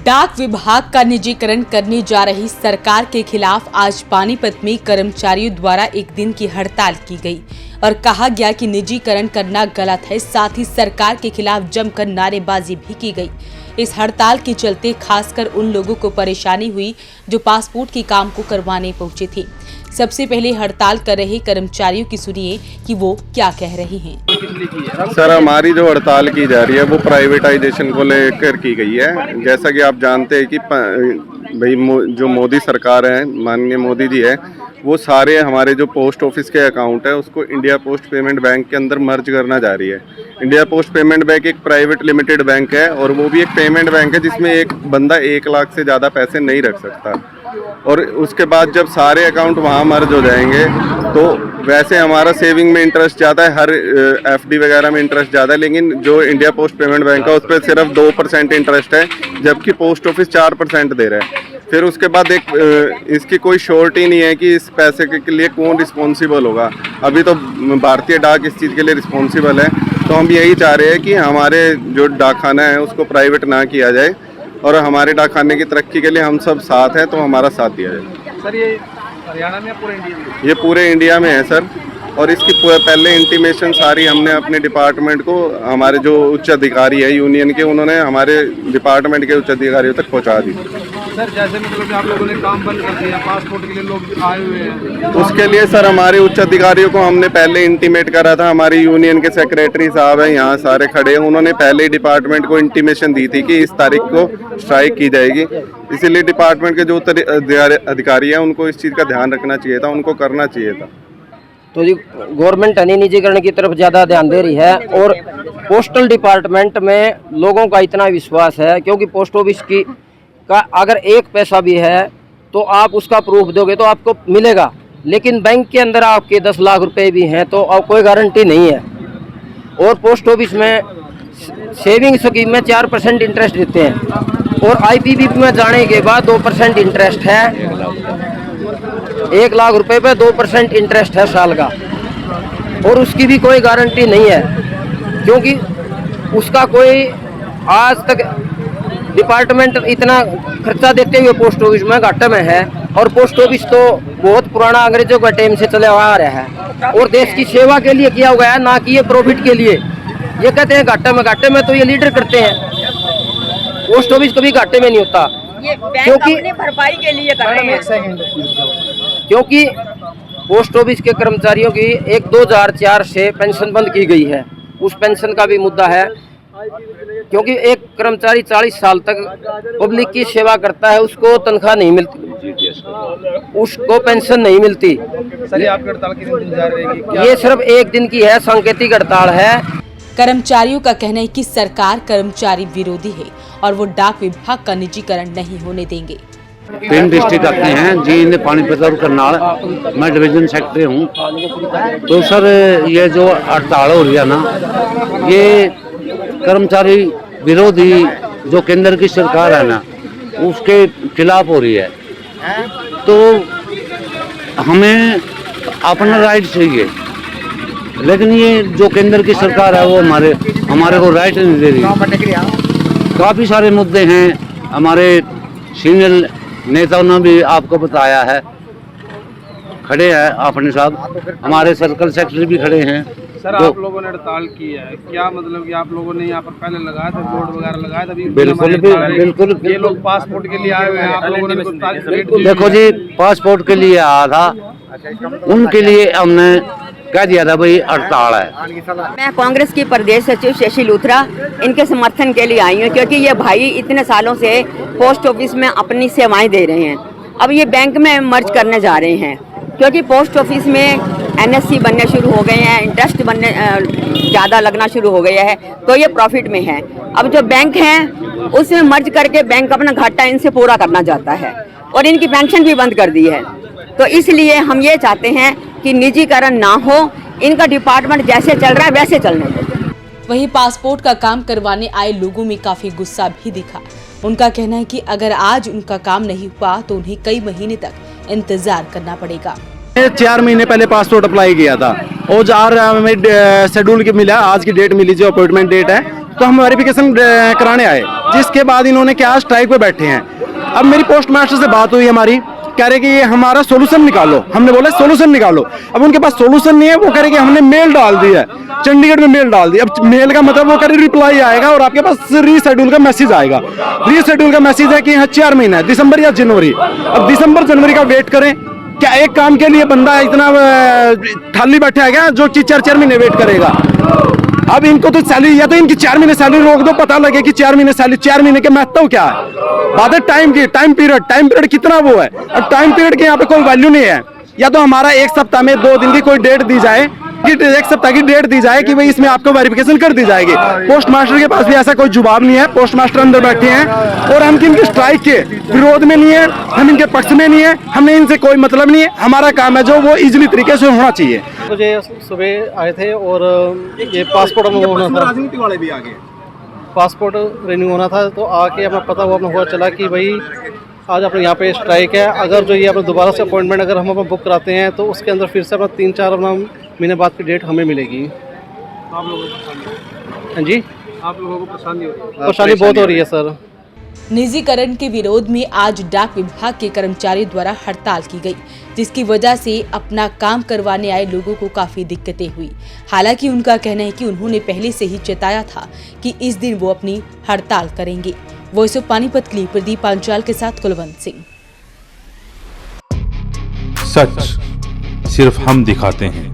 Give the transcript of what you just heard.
डाक विभाग का निजीकरण करने जा रही सरकार के खिलाफ आज पानीपत में कर्मचारियों द्वारा एक दिन की हड़ताल की गई और कहा गया कि निजीकरण करना गलत है। साथ ही सरकार के खिलाफ जमकर नारेबाजी भी की गई। इस हड़ताल के चलते खासकर उन लोगों को परेशानी हुई जो पासपोर्ट के काम को करवाने पहुंचे थे। सबसे पहले हड़ताल कर रहे कर्मचारियों की सुनिए कि वो क्या कह रहे हैं। सर, हमारी जो हड़ताल की जा रही है वो प्राइवेटाइजेशन को लेकर की गई है। जैसा कि आप जानते हैं कि भाई जो मोदी सरकार है, माननीय मोदी जी है, वो सारे हमारे जो पोस्ट ऑफिस के अकाउंट है उसको इंडिया पोस्ट पेमेंट बैंक के अंदर मर्ज करना जा रही है। इंडिया पोस्ट पेमेंट बैंक एक प्राइवेट लिमिटेड बैंक है और वो भी एक पेमेंट बैंक है जिसमें एक बंदा 1 लाख से ज़्यादा पैसे नहीं रख सकता। और उसके बाद जब सारे अकाउंट वहाँ मर्ज हो जाएंगे तो वैसे हमारा सेविंग में इंटरेस्ट ज़्यादा है, हर एफडी वगैरह में इंटरेस्ट ज़्यादा है, लेकिन जो इंडिया पोस्ट पेमेंट बैंक है उस पर सिर्फ 2% इंटरेस्ट है, जबकि पोस्ट ऑफिस 4% दे रहा है। फिर उसके बाद इसकी कोई श्योरिटी नहीं है कि इस पैसे के लिए कौन रिस्पॉन्सिबल होगा। अभी तो भारतीय डाक इस चीज़ के लिए रिस्पॉन्सिबल है, तो हम यही चाह रहे हैं कि हमारे जो डाकखाना है उसको प्राइवेट ना किया जाए और हमारे डाकखाने की तरक्की के लिए हम सब साथ हैं, तो हमारा साथ दिया जाए। सर, ये हरियाणा में पूरे इंडिया में? ये पूरे इंडिया में है सर, और इसकी पहले इंटीमेशन सारी हमने अपने डिपार्टमेंट को, हमारे जो उच्च अधिकारी है यूनियन के, उन्होंने हमारे डिपार्टमेंट के उच्च अधिकारियों तक पहुंचा दी। सर, जैसे मतलब कि आप लोगों ने काम बंद कर दिया, पासपोर्ट के लिए लोग आए हुए हैं, उसके लिए सर हमारे उच्च अधिकारियों को हमने पहले इंटीमेट करा था। हमारी यूनियन के सेक्रेटरी साहब हैं यहाँ सारे खड़े हैं, उन्होंने पहले ही डिपार्टमेंट को इंटीमेशन दी थी कि इस तारीख को स्ट्राइक की जाएगी। इसीलिए डिपार्टमेंट के जो अधिकारी हैं उनको इस चीज़ का ध्यान रखना चाहिए था, उनको करना चाहिए था। तो जी गवर्नमेंट निजीकरण की तरफ ज़्यादा ध्यान दे रही है और पोस्टल डिपार्टमेंट में लोगों का इतना विश्वास है, क्योंकि पोस्ट ऑफिस की का अगर 1 पैसा भी है तो आप उसका प्रूफ दोगे तो आपको मिलेगा, लेकिन बैंक के अंदर आपके 10 लाख रुपए भी हैं तो अब कोई गारंटी नहीं है। और पोस्ट ऑफिस में सेविंग स्कीम में 4% इंटरेस्ट देते हैं और आईपीपी में जाने के बाद 2% इंटरेस्ट है। 1 लाख रुपए पे 2% इंटरेस्ट है साल का, और उसकी भी कोई गारंटी नहीं है, क्योंकि उसका कोई आज तक डिपार्टमेंट इतना खर्चा देते हुए पोस्ट ऑफिस में घाटे में है। और पोस्ट ऑफिस तो बहुत पुराना अंग्रेजों का टाइम से चले आ रहा है और देश की सेवा के लिए किया हुआ है, ना कि ये प्रॉफिट के लिए। ये कहते हैं घाटे में तो ये लीडर करते हैं। पोस्ट ऑफिस कभी घाटे में नहीं होता, क्योंकि भरपाई के लिए कर रहे हैं। क्योंकि पोस्ट ऑफिस के कर्मचारियों की 2004 से पेंशन बंद की गई है। उस पेंशन का भी मुद्दा है, क्योंकि एक कर्मचारी 40 साल तक पब्लिक की सेवा करता है, उसको तनख्वाह नहीं मिलती, उसको पेंशन नहीं मिलती। सर, ये आपकी हड़ताल कितने दिन जा रही है? ये सिर्फ 1 दिन की है, सांकेतिक हड़ताल है। कर्मचारियों का कहना है कि सरकार कर्मचारी विरोधी है और वो डाक विभाग का निजीकरण नहीं होने देंगे। 3 डिस्ट्रिक्ट आते हैं जी, पानीपत और करनाल। मैं डिवीजन सेक्रेटरी हूँ। तो सर, ये जो हड़ताल हो रही है ना, ये कर्मचारी विरोधी जो केंद्र की सरकार है ना, उसके खिलाफ हो रही है। तो हमें अपना राइट चाहिए, लेकिन ये जो केंद्र की सरकार है वो हमारे को राइट नहीं दे रही। काफ़ी सारे मुद्दे हैं, हमारे सीनियर नेताओं ने भी आपको बताया है, खड़े हैं अपने साहब, हमारे सर्कल सेक्रेटरी भी खड़े हैं। सर, आप लोगों ने हड़ताल की है, क्या मतलब कि आप लोगों ने यहाँ पर पहले लगाया था, बोर्ड वगैरह लगाया था? बिल्कुल। ये लोग पासपोर्ट के लिए आए हुए हैं, आप लोगों ने देखो जी, पासपोर्ट के लिए आया था, उनके लिए हमने कह दिया था भाई हड़ताल है। मैं कांग्रेस की प्रदेश सचिव शशि लूथरा इनके समर्थन के लिए आई हूँ, क्योंकि ये भाई इतने सालों से पोस्ट ऑफिस में अपनी सेवाएं दे रहे हैं। अब ये बैंक में मर्ज करने जा रहे हैं, क्योंकि पोस्ट ऑफिस में एनएससी बनने शुरू हो गए हैं, इंटरेस्ट बनने ज़्यादा लगना शुरू हो गया है, तो ये प्रॉफिट में है। अब जो बैंक हैं उसमें मर्ज करके बैंक अपना घाटा इनसे पूरा करना चाहता है और इनकी पेंशन भी बंद कर दी है। तो इसलिए हम ये चाहते हैं कि निजीकरण ना हो, इनका डिपार्टमेंट जैसे चल रहा है वैसे चलने दो। वहीं पासपोर्ट का काम करवाने आए लोगों में काफी गुस्सा भी दिखा। उनका कहना है कि अगर आज उनका काम नहीं हुआ तो उन्हें कई महीने तक इंतजार करना पड़ेगा। 4 महीने पहले पासपोर्ट अप्लाई किया था और जार हमें शेड्यूल की मिला, आज की डेट मिली जो अपॉइंटमेंट डेट है, तो हम वेरिफिकेशन कराने आए, जिसके बाद इन्होंने क्या स्ट्राइक पे बैठे हैं। अब मेरी पोस्ट मास्टर से बात हुई हमारी, कह रहे कि ये हमारा सोल्यूशन निकालो। हमने बोला सोल्यूशन निकालो। अब उनके पास सोल्यूशन नहीं है, वो कह रहे कि हमने मेल डाल दी है, चंडीगढ़ में मेल डाल दी। अब मेल का मतलब वो कह रहे रिप्लाई आएगा और आपके पास रीशेड्यूल का मैसेज आएगा। रीशेड्यूल का मैसेज है कि यहाँ 4 महीना है, दिसंबर या जनवरी। अब दिसंबर जनवरी का वेट करें क्या? एक काम के लिए बंदा इतना खाली बैठा है क्या जो 4 महीने वेट करेगा? अब इनको तो सैलरी, या तो इनकी 4 महीने सैलरी रोक दो, पता लगे कि 4 महीने सैलरी, 4 महीने के महत्व क्या है। बात है टाइम की, टाइम पीरियड कितना वो है। अब टाइम पीरियड की यहाँ पे कोई वैल्यू नहीं है। या तो हमारा 1 सप्ताह में 2 दिन की कोई डेट दी जाए, कि 1 सप्ताह की डेट दी जाए कि भाई इसमें आपको वेरिफिकेशन कर दी जाएगी। पोस्ट मास्टर के पास भी ऐसा कोई जवाब नहीं है। पोस्ट मास्टर अंदर बैठे हैं और हम इनके स्ट्राइक के विरोध में नहीं है, हम इनके पक्ष में नहीं है, हमें इनसे कोई मतलब नहीं है। हमारा काम है जो वो इजीली तरीके से होना चाहिए। मुझे सुबह आए थे और ये पासपोर्ट होना था, राजनीति वाले भी आ गए, पासपोर्ट रिन्यू होना था, तो आके हमें पता हुआ चला कि भाई आज अपने यहाँ पे स्ट्राइक है। अगर जो ये अपने दोबारा से अपॉइंटमेंट अगर हम अपना बुक कराते हैं तो उसके अंदर फिर से अपना 3-4 महीने बाद की डेट हमें मिलेगी। आप लोगों को हाँ जी, आप लोगों को परेशानी बहुत हो रही है सर। निजीकरण के विरोध में आज डाक विभाग के कर्मचारियों द्वारा हड़ताल की गई, जिसकी वजह से अपना काम करवाने आए लोगों को काफी दिक्कतें हुई। हालांकि उनका कहना है कि उन्होंने पहले से ही चेताया था कि इस दिन वो अपनी हड़ताल करेंगे। वॉइस ऑफ पानीपत के लिए प्रदीप पांचाल के साथ कुलवंत सिंह। सच सिर्फ हम दिखाते हैं,